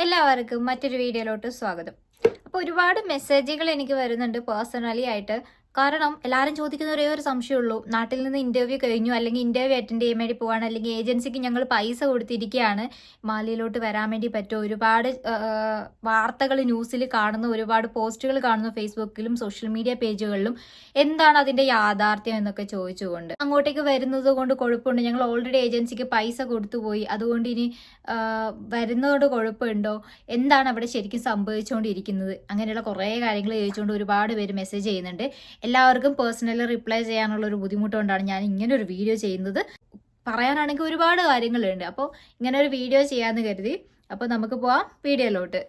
എല്ലാവർക്കും മറ്റൊരു വീഡിയോയിലോട്ട് സ്വാഗതം. അപ്പോൾ ഒരുപാട് മെസ്സേജുകൾ എനിക്ക് വരുന്നുണ്ട് പേഴ്സണലി ആയിട്ട്. കാരണം എല്ലാവരും ചോദിക്കുന്ന ഒരേ ഒരു സംശയമുള്ളൂ, നാട്ടിൽ നിന്ന് ഇന്റർവ്യൂ കഴിഞ്ഞു അല്ലെങ്കിൽ ഇന്റർവ്യൂ അറ്റൻഡ് ചെയ്യാൻ വേണ്ടി പോവാണ്, അല്ലെങ്കിൽ ഏജൻസിക്ക് ഞങ്ങൾ പൈസ കൊടുത്തിരിക്കുകയാണ്, മാലിയിലോട്ട് വരാൻ വേണ്ടി പറ്റുമോ? ഒരുപാട് വാർത്തകൾ ന്യൂസിൽ കാണുന്നു, ഒരുപാട് പോസ്റ്റുകൾ കാണുന്നു ഫേസ്ബുക്കിലും സോഷ്യൽ മീഡിയ പേജുകളിലും. എന്താണ് അതിന്റെ യാഥാർത്ഥ്യം എന്നൊക്കെ ചോദിച്ചുകൊണ്ട് അങ്ങോട്ടേക്ക് വരുന്നത് കൊണ്ട് കുഴപ്പമുണ്ട്, ഞങ്ങൾ ഓൾറെഡി ഏജൻസിക്ക് പൈസ കൊടുത്തുപോയി, അതുകൊണ്ട് ഇനി വരുന്നതുകൊണ്ട് കുഴപ്പമുണ്ടോ, എന്താണ് അവിടെ ശരിക്കും സംഭവിച്ചുകൊണ്ടിരിക്കുന്നത്, അങ്ങനെയുള്ള കുറേ കാര്യങ്ങൾ ചോദിച്ചുകൊണ്ട് ഒരുപാട് പേര് മെസ്സേജ് ചെയ്യുന്നുണ്ട്. എല്ലാവർക്കും പേഴ്സണലി റിപ്ലൈ ചെയ്യാനുള്ള ഒരു ബുദ്ധിമുട്ടുകൊണ്ടാണ് ഞാൻ ഇങ്ങനെ ഒരു വീഡിയോ ചെയ്യുന്നത്. പറയാനാണെങ്കിൽ ഒരുപാട് കാര്യങ്ങളുണ്ട്, അപ്പോൾ ഇങ്ങനെ ഒരു വീഡിയോ ചെയ്യാമെന്ന് കരുതി. അപ്പോൾ നമുക്ക് പോവാം വീഡിയോയിലോട്ട്.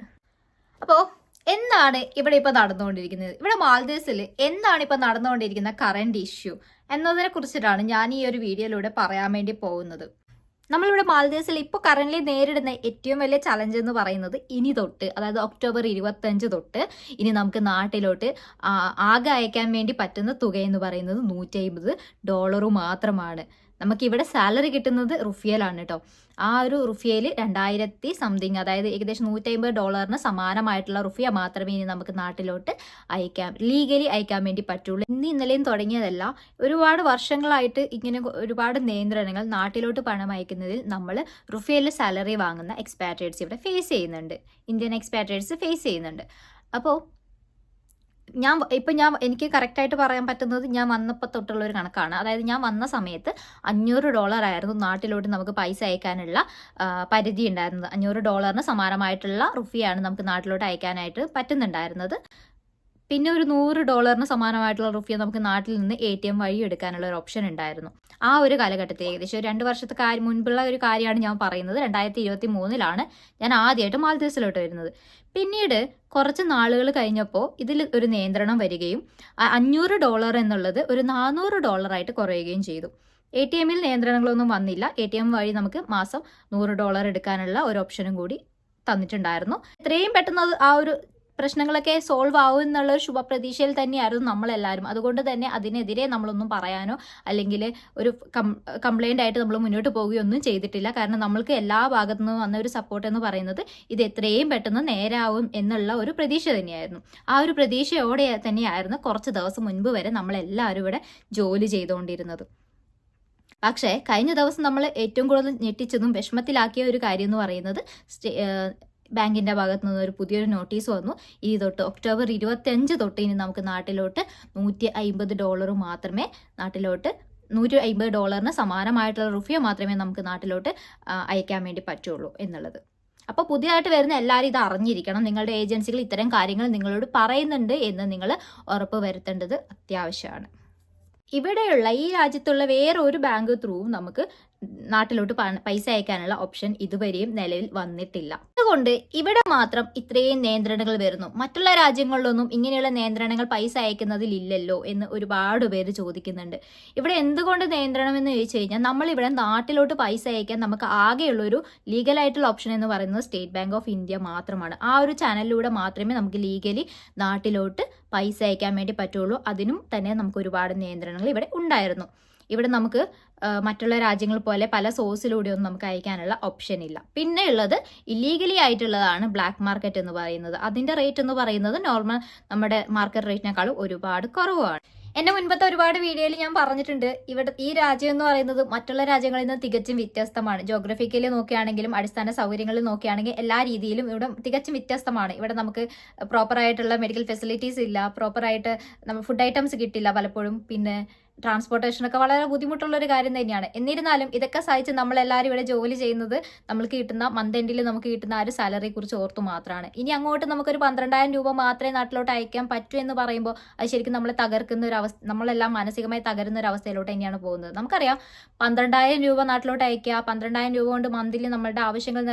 അപ്പോൾ എന്താണ് ഇവിടെ ഇപ്പോൾ നടന്നുകൊണ്ടിരിക്കുന്നത്, ഇവിടെ മാൽദീവ്സിൽ എന്താണ് ഇപ്പോൾ നടന്നുകൊണ്ടിരിക്കുന്ന കറന്റ് ഇഷ്യൂ എന്നതിനെ കുറിച്ചിട്ടാണ് ഞാൻ ഈ ഒരു വീഡിയോയിലൂടെ പറയാൻ വേണ്ടി പോകുന്നത്. നമ്മളിവിടെ മാൽദീവ്സിൽ ഇപ്പോൾ കറന്റ് നേരിടുന്ന ഏറ്റവും വലിയ ചലഞ്ച് എന്ന് പറയുന്നത് ഇനി തൊട്ട്, അതായത് ഒക്ടോബർ 25 തൊട്ട് ഇനി നമുക്ക് നാട്ടിലോട്ട് ആകെ അയക്കാൻ വേണ്ടി പറ്റുന്ന തുക എന്ന് പറയുന്നത് $150 മാത്രമാണ്. നമുക്കിവിടെ സാലറി കിട്ടുന്നത് റുഫിയയിലാണ് കേട്ടോ. ആ ഒരു റുഫിയയിൽ 2000 സംതിങ്, അതായത് ഏകദേശം $150 സമാനമായിട്ടുള്ള റുഫിയ മാത്രമേ ഇനി നമുക്ക് നാട്ടിലോട്ട് ലീഗലി അയക്കാൻ വേണ്ടി പറ്റുള്ളൂ. ഇന്നലെയും തുടങ്ങിയതല്ല, ഒരുപാട് വർഷങ്ങളായിട്ട് ഇങ്ങനെ ഒരുപാട് നിയന്ത്രണങ്ങൾ നാട്ടിലോട്ട് പണം അയക്കുന്നതിൽ നമ്മൾ റുഫിയയിൽ സാലറി വാങ്ങുന്ന എക്സ്പാട്രിയേറ്റ്സ് ഇവിടെ ഫേസ് ചെയ്യുന്നുണ്ട്, ഇന്ത്യൻ എക്സ്പാട്രിയേറ്റ്സ് ഫേസ് ചെയ്യുന്നുണ്ട്. അപ്പോൾ എനിക്ക് കറക്റ്റായിട്ട് പറയാൻ പറ്റുന്നത് ഞാൻ വന്നപ്പോൾ തൊട്ടുള്ള ഒരു കണക്കാണ്. അതായത് ഞാൻ വന്ന സമയത്ത് $500 ആയിരുന്നു നാട്ടിലോട്ട് നമുക്ക് പൈസ അയക്കാനുള്ള പരിധി ഉണ്ടായിരുന്നത്. $500 സമാനമായിട്ടുള്ള റുഫിയാണ് നമുക്ക് നാട്ടിലോട്ട് അയക്കാനായിട്ട് പറ്റുന്നുണ്ടായിരുന്നത്. പിന്നെ ഒരു $100 സമാനമായിട്ടുള്ള റുഫിയ നമുക്ക് നാട്ടിൽ നിന്ന് ATM വഴി എടുക്കാനുള്ള ഒരു ഓപ്ഷൻ ഉണ്ടായിരുന്നു. ആ ഒരു കാലഘട്ടത്തിൽ ഏകദേശം 2 വർഷത്തെ മുൻപുള്ള ഒരു കാര്യമാണ് ഞാൻ പറയുന്നത്. 2023 ഞാൻ ആദ്യമായിട്ട് മാൽദീവ്സിലോട്ട് വരുന്നത്. പിന്നീട് കുറച്ച് നാളുകൾ കഴിഞ്ഞപ്പോൾ ഇതിൽ ഒരു നിയന്ത്രണം വരികയും $500 എന്നുള്ളത് ഒരു $400 ആയിട്ട് കുറയുകയും ചെയ്തു. ATMൽ നിയന്ത്രണങ്ങളൊന്നും വന്നില്ല. ATM വഴി നമുക്ക് മാസം $100 എടുക്കാനുള്ള ഒരു ഓപ്ഷനും കൂടി തന്നിട്ടുണ്ടായിരുന്നു. ഇത്രയും പെട്ടെന്ന് ആ ഒരു പ്രശ്നങ്ങളൊക്കെ സോൾവ് ആവും എന്നുള്ള ഒരു ശുഭപ്രതീക്ഷയിൽ തന്നെയായിരുന്നു നമ്മളെല്ലാവരും. അതുകൊണ്ട് തന്നെ അതിനെതിരെ നമ്മളൊന്നും പറയാനോ അല്ലെങ്കിൽ ഒരു കംപ്ലൈൻ്റ് ആയിട്ട് നമ്മൾ മുന്നോട്ട് പോവുകയൊന്നും ചെയ്തിട്ടില്ല. കാരണം നമ്മൾക്ക് എല്ലാ ഭാഗത്തു നിന്നും വന്ന ഒരു സപ്പോർട്ട് എന്ന് പറയുന്നത് ഇത് എത്രയും പെട്ടെന്ന് നേരാവും എന്നുള്ള ഒരു പ്രതീക്ഷ തന്നെയായിരുന്നു. ആ ഒരു പ്രതീക്ഷയോടെ തന്നെയായിരുന്നു കുറച്ച് ദിവസം മുൻപ് വരെ നമ്മളെല്ലാവരും ഇവിടെ ജോലി ചെയ്തുകൊണ്ടിരുന്നത്. പക്ഷേ കഴിഞ്ഞ ദിവസം നമ്മൾ ഏറ്റവും കൂടുതൽ ഞെട്ടിച്ചതും വിഷമത്തിലാക്കിയ ഒരു കാര്യം എന്ന് പറയുന്നത് ബാങ്കിൻ്റെ ഭാഗത്തു നിന്ന് ഒരു പുതിയൊരു നോട്ടീസ് വന്നു. ഈ തൊട്ട് ഒക്ടോബർ 25 തൊട്ട് ഇനി നമുക്ക് നാട്ടിലോട്ട് $150 മാത്രമേ $150 സമാനമായിട്ടുള്ള റുഫിയ മാത്രമേ നമുക്ക് നാട്ടിലോട്ട് അയക്കാൻ വേണ്ടി പറ്റുള്ളൂ എന്നുള്ളത്. അപ്പോൾ പുതിയതായിട്ട് വരുന്ന എല്ലാവരും ഇത് അറിഞ്ഞിരിക്കണം. നിങ്ങളുടെ ഏജൻസികൾ ഇത്തരം കാര്യങ്ങൾ നിങ്ങളോട് പറയുന്നുണ്ട് എന്ന് നിങ്ങൾ ഉറപ്പ് വരുത്തേണ്ടത് അത്യാവശ്യമാണ്. ഇവിടെയുള്ള ഈ രാജ്യത്തുള്ള വേറെ ഒരു ബാങ്ക് ത്രൂവും നമുക്ക് നാട്ടിലോട്ട് പൈസ അയക്കാനുള്ള ഓപ്ഷൻ ഇതുവരെയും നിലവിൽ വന്നിട്ടില്ല. അതുകൊണ്ട് ഇവിടെ മാത്രം ഇത്രയും നിയന്ത്രണങ്ങൾ വരുന്നു, മറ്റുള്ള രാജ്യങ്ങളിലൊന്നും ഇങ്ങനെയുള്ള നിയന്ത്രണങ്ങൾ പൈസ അയക്കുന്നതിൽ ഇല്ലല്ലോ എന്ന് ഒരുപാട് പേര് ചോദിക്കുന്നുണ്ട്. ഇവിടെ എന്തുകൊണ്ട് നിയന്ത്രണം എന്ന് ചോദിച്ചു കഴിഞ്ഞാൽ, നമ്മളിവിടെ നാട്ടിലോട്ട് പൈസ അയക്കാൻ നമുക്ക് ആകെയുള്ളൊരു ലീഗലായിട്ടുള്ള ഓപ്ഷൻ എന്ന് പറയുന്നത് സ്റ്റേറ്റ് ബാങ്ക് ഓഫ് ഇന്ത്യ മാത്രമാണ്. ആ ഒരു ചാനലിലൂടെ മാത്രമേ നമുക്ക് ലീഗലി നാട്ടിലോട്ട് പൈസ അയക്കാൻ വേണ്ടി പറ്റുള്ളൂ. അതിനും തന്നെ നമുക്ക് ഒരുപാട് നിയന്ത്രണങ്ങൾ ഇവിടെ ഉണ്ടായിരുന്നു. ഇവിടെ നമുക്ക് മറ്റുള്ള രാജ്യങ്ങൾ പോലെ പല സോഴ്സിലൂടെയൊന്നും നമുക്ക് അയക്കാനുള്ള ഓപ്ഷൻ ഇല്ല. പിന്നെ ഉള്ളത് ഇല്ലീഗലി ആയിട്ടുള്ളതാണ് ബ്ലാക്ക് മാർക്കറ്റ് എന്ന് പറയുന്നത്. അതിൻ്റെ റേറ്റ് എന്ന് പറയുന്നത് നോർമൽ നമ്മുടെ മാർക്കറ്റ് റേറ്റിനേക്കാളും ഒരുപാട് കുറവാണ്. എൻ്റെ മുൻപത്തെ ഒരുപാട് വീഡിയോയിൽ ഞാൻ പറഞ്ഞിട്ടുണ്ട്, ഇവിടെ ഈ രാജ്യം എന്ന് പറയുന്നത് മറ്റുള്ള രാജ്യങ്ങളിൽ നിന്ന് തികച്ചും വ്യത്യസ്തമാണ്. ജോഗ്രഫിക്കലി നോക്കുകയാണെങ്കിലും അടിസ്ഥാന സൗകര്യങ്ങളിൽ നോക്കുകയാണെങ്കിൽ എല്ലാ രീതിയിലും ഇവിടെ തികച്ചും വ്യത്യസ്തമാണ്. ഇവിടെ നമുക്ക് പ്രോപ്പറായിട്ടുള്ള മെഡിക്കൽ ഫെസിലിറ്റീസ് ഇല്ല, പ്രോപ്പറായിട്ട് ഫുഡ് ഐറ്റംസ് കിട്ടില്ല പലപ്പോഴും. പിന്നെ ട്രാൻസ്പോർട്ടേഷനൊക്കെ വളരെ ബുദ്ധിമുട്ടുള്ള ഒരു കാര്യം തന്നെയാണ്. എന്നിരുന്നാലും ഇതൊക്കെ സഹിച്ച് നമ്മളെല്ലാവരും ഇവിടെ ജോലി ചെയ്യുന്നത് നമ്മൾക്ക് കിട്ടുന്ന മന്ത് എൻഡിൽ നമുക്ക് കിട്ടുന്ന ആ ഒരു സാലറിയെ കുറിച്ച് ഓർത്തു മാത്രമാണ്. ഇനി അങ്ങോട്ട് നമുക്കൊരു $12,000 മാത്രമേ നാട്ടിലോട്ട് അയക്കാൻ പറ്റൂ എന്ന് പറയുമ്പോൾ അത് ശരിക്കും നമ്മളെ തകർക്കുന്ന ഒരു അവസ്ഥ, നമ്മളെല്ലാം മാനസികമായി തകരുന്ന ഒരു അവസ്ഥയിലോട്ട് തന്നെയാണ് പോകുന്നത്. നമുക്കറിയാം, $12,000 നാട്ടിലോട്ട് അയക്കുക, $12,000 കൊണ്ട് മന്തിൽ നമ്മളുടെ ആവശ്യങ്ങൾ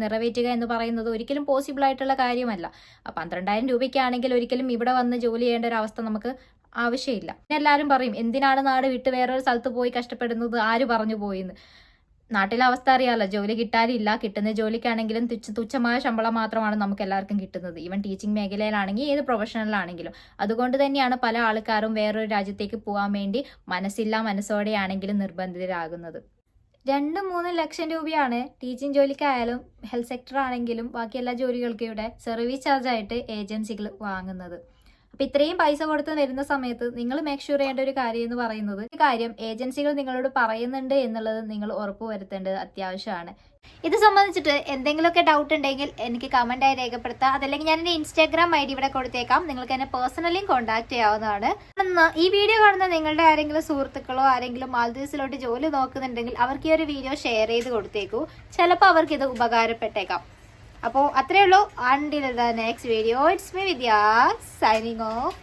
നിറവേറ്റുക എന്ന് പറയുന്നത് ഒരിക്കലും പോസിബിൾ ആയിട്ടുള്ള കാര്യമല്ല. $12,000 ഒരിക്കലും ഇവിടെ വന്ന് ജോലി ചെയ്യേണ്ട ഒരു അവസ്ഥ നമുക്ക് ആവശ്യമില്ല. എല്ലാവരും പറയും, എന്തിനാണ് നാട് വിട്ട് വേറൊരു സ്ഥലത്ത് പോയി കഷ്ടപ്പെടുന്നത്, ആര് പറഞ്ഞു പോയിന്ന്. നാട്ടിലെ അവസ്ഥ അറിയാമല്ലോ, ജോലി കിട്ടാനില്ല. കിട്ടുന്ന ജോലിക്കാണെങ്കിലും തുച്ഛമായ ശമ്പളം മാത്രമാണ് നമുക്ക് എല്ലാവർക്കും കിട്ടുന്നത്. ഈവൻ ടീച്ചിങ് മേഖലയിലാണെങ്കിൽ ഏത് പ്രൊഫഷണലാണെങ്കിലും. അതുകൊണ്ട് തന്നെയാണ് പല ആൾക്കാരും വേറൊരു രാജ്യത്തേക്ക് പോകാൻ വേണ്ടി മനസ്സില്ല മനസ്സോടെയാണെങ്കിലും നിർബന്ധിതരാകുന്നത്. 2-3 ലക്ഷം രൂപയാണ് ടീച്ചിങ് ജോലിക്കായാലും ഹെൽത്ത് സെക്ടർ ആണെങ്കിലും ബാക്കി എല്ലാ ജോലികൾക്കും ഇവിടെ സർവീസ് ചാർജ് ആയിട്ട് ഏജൻസികൾ വാങ്ങുന്നത്. അപ്പം ഇത്രയും പൈസ കൊടുത്ത് വരുന്ന സമയത്ത് നിങ്ങൾ മേക്ക് ഷുവർ ചെയ്യേണ്ട ഒരു കാര്യം എന്ന് പറയുന്നത്, ഈ കാര്യം ഏജൻസികൾ നിങ്ങളോട് പറയുന്നുണ്ട് എന്നുള്ളത് നിങ്ങൾ ഉറപ്പ് വരുത്തേണ്ടത് അത്യാവശ്യമാണ്. ഇത് സംബന്ധിച്ചിട്ട് എന്തെങ്കിലുമൊക്കെ ഡൗട്ട് ഉണ്ടെങ്കിൽ എനിക്ക് കമൻറ്റായി രേഖപ്പെടുത്താം. അതല്ലെങ്കിൽ ഞാൻ എൻ്റെ ഇൻസ്റ്റാഗ്രാം ID ഇവിടെ കൊടുത്തേക്കാം. നിങ്ങൾക്ക് എന്നെ പേഴ്സണലിയും കോൺടാക്ട് ചെയ്യാവുന്നതാണ്. ഈ വീഡിയോ കാണുന്ന നിങ്ങളുടെ ആരെങ്കിലും സുഹൃത്തുക്കളോ ആരെങ്കിലും മാൽദീവ്സിലോട്ട് ജോലി നോക്കുന്നുണ്ടെങ്കിൽ അവർക്ക് ഈ ഒരു വീഡിയോ ഷെയർ ചെയ്ത് കൊടുത്തേക്കൂ. ചിലപ്പോൾ അവർക്ക് ഇത് ഉപകാരപ്പെട്ടേക്കാം. അപ്പോൾ അത്രയേ ഉള്ളൂ. Until the next video, it's me Vidya signing off.